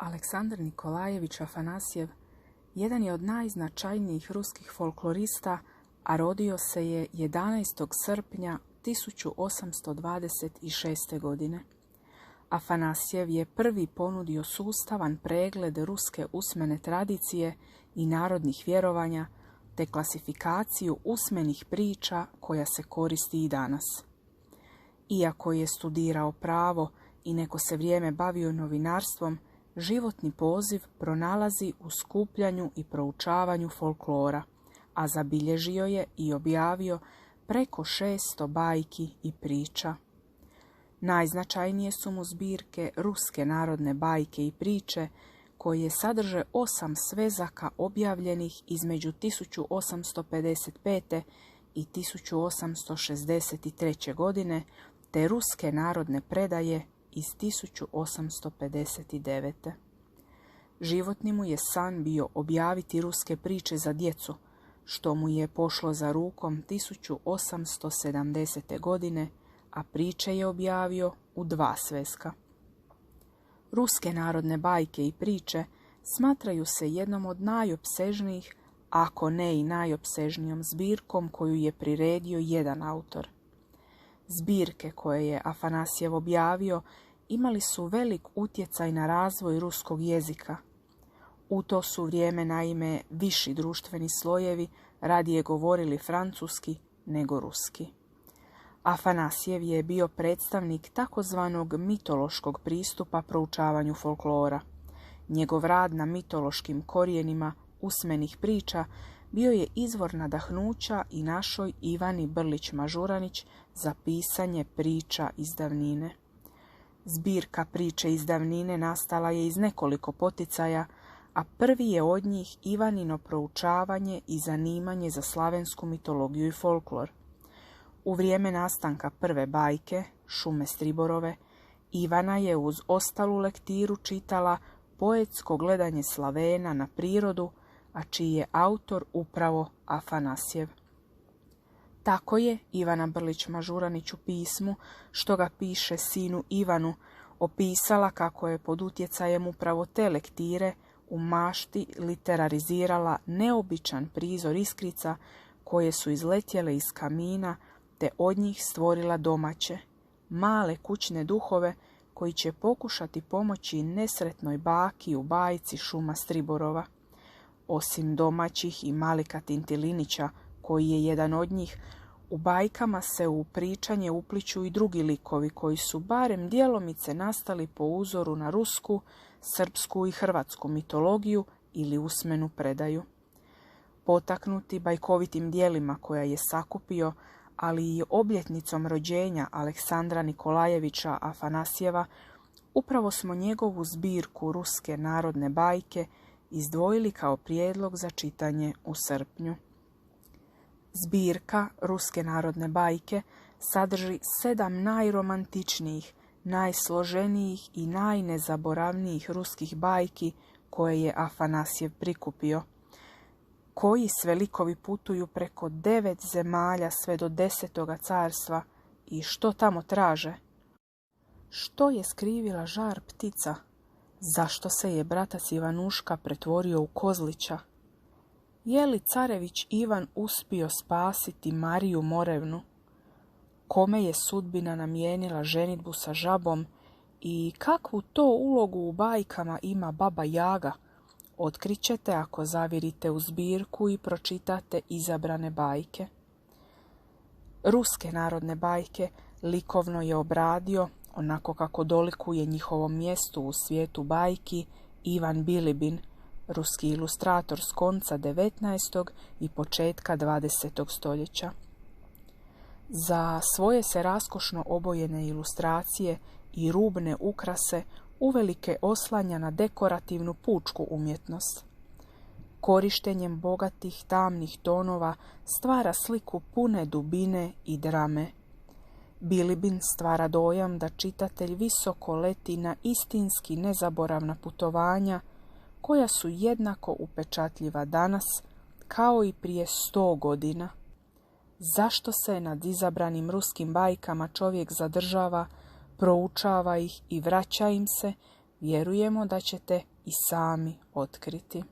Aleksandar Nikolajević Afanasjev jedan je od najznačajnijih ruskih folklorista, a rodio se je 11. srpnja 1826. godine. Afanasjev je prvi ponudio sustavan pregled ruske usmene tradicije i narodnih vjerovanja, te klasifikaciju usmenih priča koja se koristi i danas. Iako je studirao pravo i neko se vrijeme bavio novinarstvom, životni poziv pronalazi u skupljanju i proučavanju folklora, a zabilježio je i objavio preko 600 bajki i priča. Najznačajnije su mu zbirke Ruske narodne bajke i priče, koje sadrže 8 svezaka objavljenih između 1855. i 1863. godine, te Ruske narodne predaje iz 1859. Životni mu je san bio objaviti ruske priče za djecu, što mu je pošlo za rukom 1870. godine, a priče je objavio u 2 sveska. Ruske narodne bajke i priče smatraju se jednom od najopsežnijih, ako ne i najopsežnijom zbirkom koju je priredio jedan autor. Zbirke koje je Afanasjev objavio imali su velik utjecaj na razvoj ruskog jezika. U to su vrijeme naime viši društveni slojevi radije govorili francuski nego ruski. Afanasjev je bio predstavnik takozvanog mitološkog pristupa proučavanju folklora. Njegov rad na mitološkim korijenima usmenih priča bio je izvor nadahnuća i našoj Ivani Brlić-Mažuranić za pisanje priča iz davnine. Zbirka priče iz davnine nastala je iz nekoliko poticaja, a prvi je od njih Ivanino proučavanje i zanimanje za slavensku mitologiju i folklor. U vrijeme nastanka prve bajke, Šume Striborove, Ivana je uz ostalu lektiru čitala poetsko gledanje Slavena na prirodu, a čiji je autor upravo Afanasjev. Tako je Ivana Brlić-Mažuranić u pismu, što ga piše sinu Ivanu, opisala kako je pod utjecajem upravo te lektire u mašti literarizirala neobičan prizor iskrica koje su izletjele iz kamina, te od njih stvorila domaće, male kućne duhove koji će pokušati pomoći nesretnoj baki u bajci Šuma Striborova. Osim domaćih i Malika Tintilinića, koji je jedan od njih, u bajkama se u pričanje upliću i drugi likovi koji su barem djelomice nastali po uzoru na rusku, srpsku i hrvatsku mitologiju ili usmenu predaju. Potaknuti bajkovitim djelima koja je sakupio, ali i obljetnicom rođenja Aleksandra Nikolajevića Afanasjeva, upravo smo njegovu zbirku Ruske narodne bajke izdvojili kao prijedlog za čitanje u srpnju. Zbirka Ruske narodne bajke sadrži 7 najromantičnijih, najsloženijih i najnezaboravnijih ruskih bajki koje je Afanasjev prikupio. Koji sve likovi putuju preko 9 zemalja sve do 10. carstva i što tamo traže? Što je skrivila žar ptica? Zašto se je bratac Ivanuška pretvorio u kozlića? Je li carević Ivan uspio spasiti Mariju Morevnu? Kome je sudbina namijenila ženidbu sa žabom i kakvu to ulogu u bajkama ima baba Jaga? Otkrićete ako zavirite u zbirku i pročitate izabrane bajke. Ruske narodne bajke likovno je obradio, onako kako dolikuje njihovom mjestu u svijetu bajki, Ivan Bilibin, ruski ilustrator s konca 19. i početka 20. stoljeća. Za svoje se raskošno obojene ilustracije i rubne ukrase uvelike oslanja na dekorativnu pučku umjetnost. Korištenjem bogatih tamnih tonova stvara sliku pune dubine i drame. Bilibin stvara dojam da čitatelj visoko leti na istinski nezaboravna putovanja, koja su jednako upečatljiva danas kao i prije 100 godina. Zašto se nad izabranim ruskim bajkama čovjek zadržava, proučava ih i vraća im se, vjerujemo da ćete i sami otkriti.